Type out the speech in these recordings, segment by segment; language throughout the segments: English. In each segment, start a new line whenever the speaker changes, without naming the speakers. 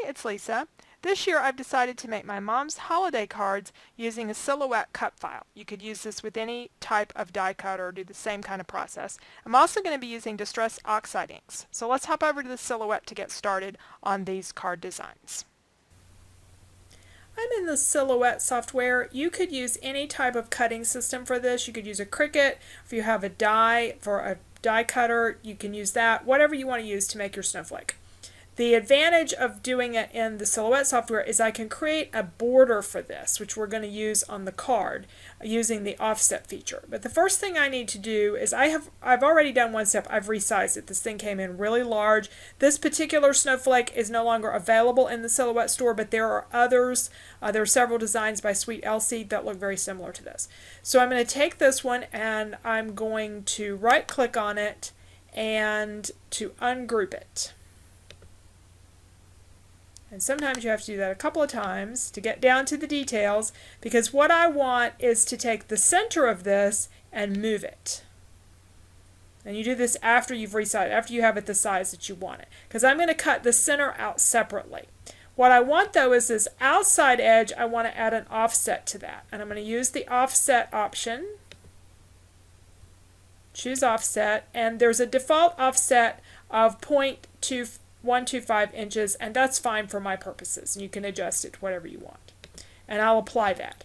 it's Lisa. This year I've decided to make my mom's holiday cards using a silhouette cut file. You could use this with any type of die cut or do the same kind of process. I'm also going to be using distress oxide inks. So let's hop over to the silhouette to get started on these card designs. I'm in the Silhouette software. You could use any type of cutting system for this. You could use a Cricut. If you have a die for a die cutter, you can use that. Whatever you want to use to make your snowflake. The advantage of doing it in the Silhouette software is I can create a border for this, which we're going to use on the card using the offset feature. But the first thing I need to do is I've already done one step. I've resized it. This thing came in really large. This particular snowflake is no longer available in the Silhouette store, but there are others. There are several designs by Sweet Elsie that look very similar to this. So I'm going to take this one and I'm going to right click on it and to ungroup it. And sometimes you have to do that a couple of times to get down to the details, because what I want is to take the center of this and move it. And you do this after you've resized, after you have it the size that you want it. Because I'm going to cut the center out separately. What I want though is this outside edge, I want to add an offset to that. And I'm going to use the offset option. Choose offset, and there's a default offset of 0.125 inches, and that's fine for my purposes, and you can adjust it to whatever you want. And I'll apply that.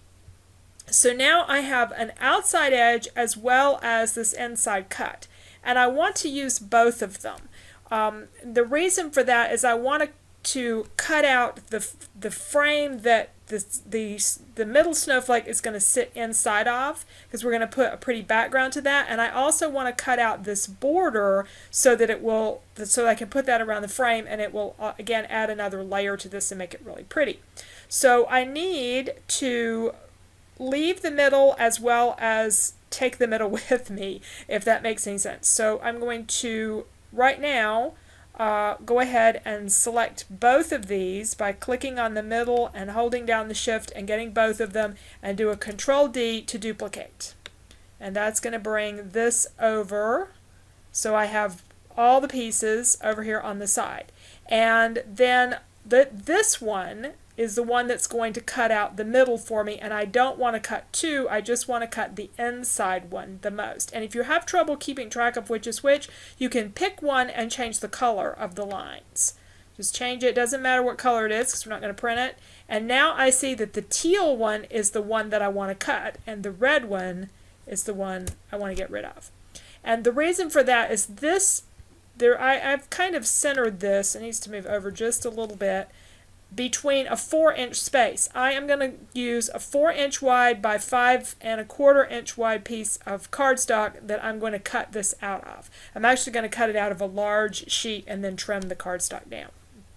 So now I have an outside edge as well as this inside cut, and I want to use both of them. The reason for that is I want to cut out the frame that the middle snowflake is going to sit inside of, because we're going to put a pretty background to that, and I also want to cut out this border so that I can put that around the frame, and it will again add another layer to this and make it really pretty. So I need to leave the middle as well as take the middle with me, if that makes any sense. So I'm going to right now go ahead and select both of these by clicking on the middle and holding down the shift and getting both of them, and do a Control D to duplicate. And that's going to bring this over so I have all the pieces over here on the side. And then this one is the one that's going to cut out the middle for me, and I don't want to cut two, I just want to cut the inside one the most. And if you have trouble keeping track of which is which, you can pick one and change the color of the lines. Just change it, doesn't matter what color it is because we're not going to print it. And now I see that the teal one is the one that I want to cut, and the red one is the one I want to get rid of. And the reason for that is I've kind of centered this, it needs to move over just a little bit, between a 4-inch space. I am going to use a 4-inch wide by 5 1/4 inch wide piece of cardstock that I'm going to cut this out of. I'm actually going to cut it out of a large sheet and then trim the cardstock down.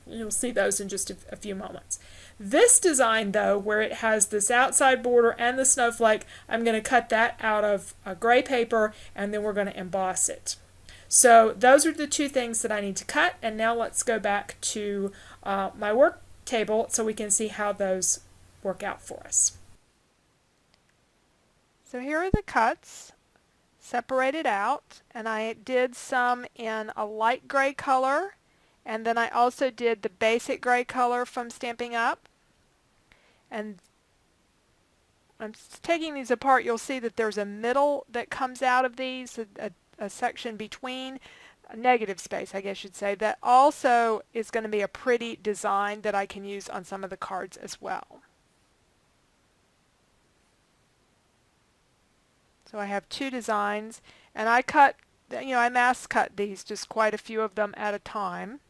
You'll see those in just a few moments. This design though, where it has this outside border and the snowflake, I'm going to cut that out of a gray paper, and then we're going to emboss it. So those are the two things that I need to cut, and now let's go back to my work table so we can see how those work out for us. So here are the cuts separated out, and I did some in a light gray color, and then I also did the basic gray color from Stampin' Up. And I'm taking these apart. You'll see that there's a middle that comes out of these, a section between, a negative space, I guess you'd say, that also is going to be a pretty design that I can use on some of the cards as well. So I have two designs, and I mass cut these, just quite a few of them at a time.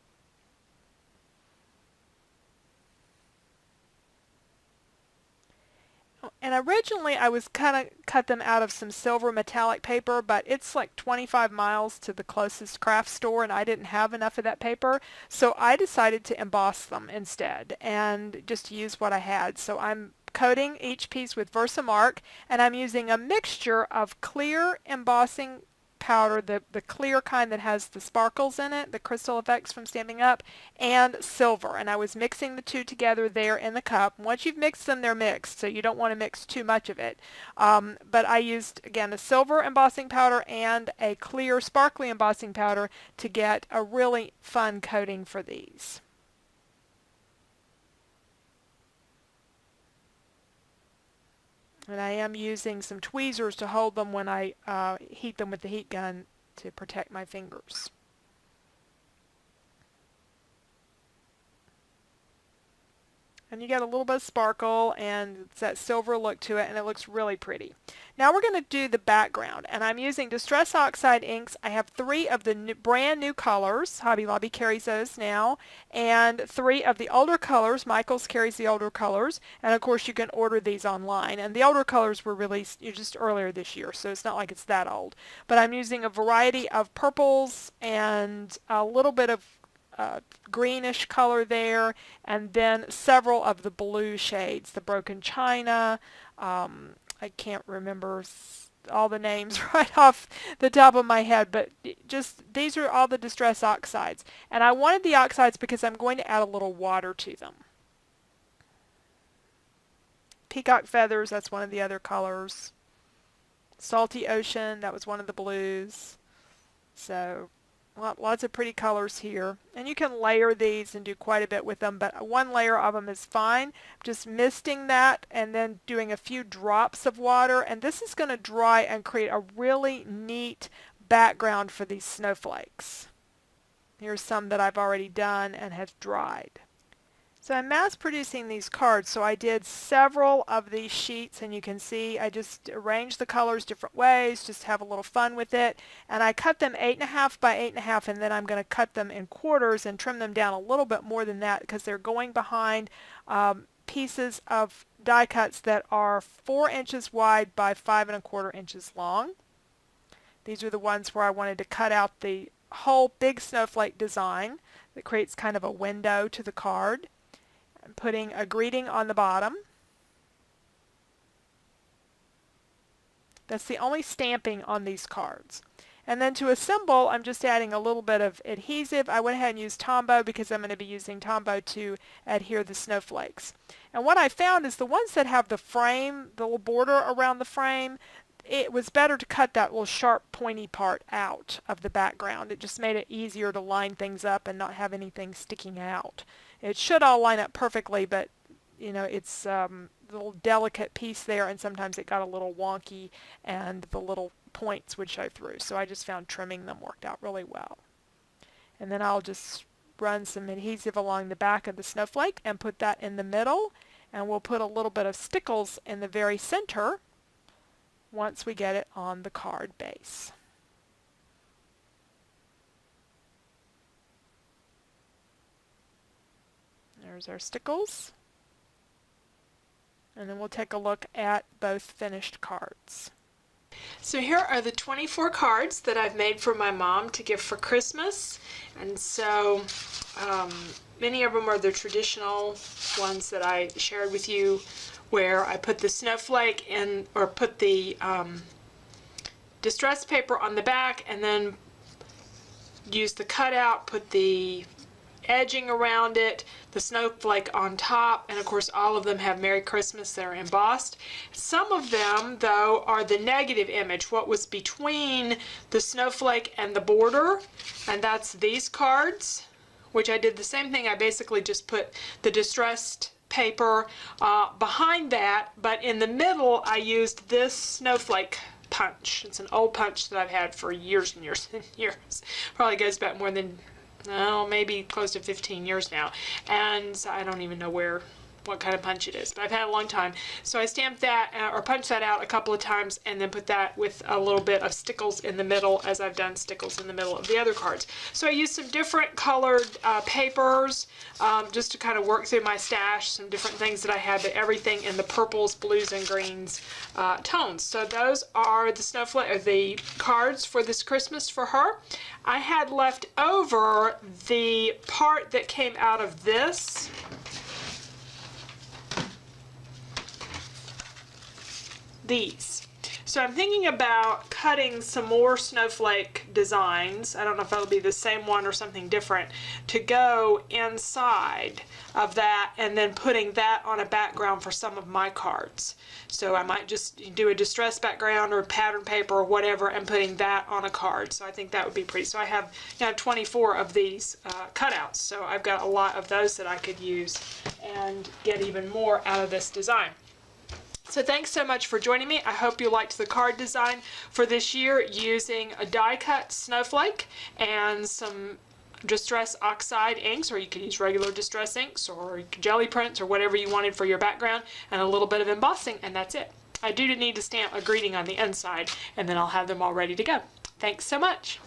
And originally I was cut them out of some silver metallic paper, but it's like 25 miles to the closest craft store, and I didn't have enough of that paper, so I decided to emboss them instead and just use what I had. So I'm coating each piece with Versamark, and I'm using a mixture of clear embossing powder, the clear kind that has the sparkles in it, the crystal effects from Stampin' Up, and silver. And I was mixing the two together there in the cup. Once you've mixed them, they're mixed, so you don't want to mix too much of it. But I used, again, a silver embossing powder and a clear sparkly embossing powder to get a really fun coating for these. And I am using some tweezers to hold them when I heat them with the heat gun to protect my fingers. And you get a little bit of sparkle and it's that silver look to it, and it looks really pretty. Now we're going to do the background, and I'm using Distress Oxide inks. I have 3 of the brand new colors. Hobby Lobby carries those now. And 3 of the older colors. Michaels carries the older colors. And of course you can order these online. And the older colors were released just earlier this year, so it's not like it's that old. But I'm using a variety of purples and a little bit of greenish color there, and then several of the blue shades, the Broken China. I can't remember all the names right off the top of my head, but just these are all the Distress Oxides. And I wanted the oxides because I'm going to add a little water to them. Peacock Feathers, that's one of the other colors. Salty Ocean, that was one of the blues. So lots of pretty colors here, and you can layer these and do quite a bit with them, but one layer of them is fine. Just misting that and then doing a few drops of water, and this is going to dry and create a really neat background for these snowflakes. Here's some that I've already done and have dried. So I'm mass producing these cards, so I did several of these sheets, and you can see I just arranged the colors different ways, just have a little fun with it. And I cut them 8.5 by 8.5, and then I'm going to cut them in quarters and trim them down a little bit more than that because they're going behind pieces of die cuts that are 4 inches wide by 5.25 inches long. These are the ones where I wanted to cut out the whole big snowflake design that creates kind of a window to the card. I'm putting a greeting on the bottom. That's the only stamping on these cards. And then to assemble, I'm just adding a little bit of adhesive. I went ahead and used Tombow because I'm going to be using Tombow to adhere the snowflakes. And what I found is the ones that have the frame, the little border around the frame, it was better to cut that little sharp pointy part out of the background. It just made it easier to line things up and not have anything sticking out. It should all line up perfectly, but you know, it's a little delicate piece there, and sometimes it got a little wonky and the little points would show through. So I just found trimming them worked out really well. And then I'll just run some adhesive along the back of the snowflake and put that in the middle, and we'll put a little bit of stickles in the very center once we get it on the card base. There's our stickles. And then we'll take a look at both finished cards. So here are the 24 cards that I've made for my mom to give for Christmas. And so many of them are the traditional ones that I shared with you, where I put the snowflake in, or put the distress paper on the back, and then use the cutout, put the edging around it, the snowflake on top, and of course all of them have Merry Christmas that are embossed. Some of them, though, are the negative image, what was between the snowflake and the border, and that's these cards, which I did the same thing. I basically just put the distressed paper behind that, but in the middle I used this snowflake punch. It's an old punch that I've had for years and years and years. Probably goes back more than, maybe close to 15 years now, and I don't even know what kind of punch it is, but I've had it a long time. So I stamped that or punched that out a couple of times, and then put that with a little bit of stickles in the middle, as I've done stickles in the middle of the other cards. So I used some different colored papers just to kind of work through my stash, some different things that I had, but everything in the purples, blues, and greens tones. So those are the snowflake, or the cards for this Christmas for her. I had left over the part that came out of this. These. So I'm thinking about cutting some more snowflake designs. I don't know if it'll be the same one or something different, to go inside of that, and then putting that on a background for some of my cards. So I might just do a distress background or pattern paper or whatever, and putting that on a card. So I think that would be pretty. So I have 24 of these cutouts. So I've got a lot of those that I could use and get even more out of this design. So thanks so much for joining me. I hope you liked the card design for this year using a die cut Snowflake and some Distress Oxide inks, or you could use regular Distress inks or jelly prints or whatever you wanted for your background, and a little bit of embossing, and that's it. I do need to stamp a greeting on the inside, and then I'll have them all ready to go. Thanks so much.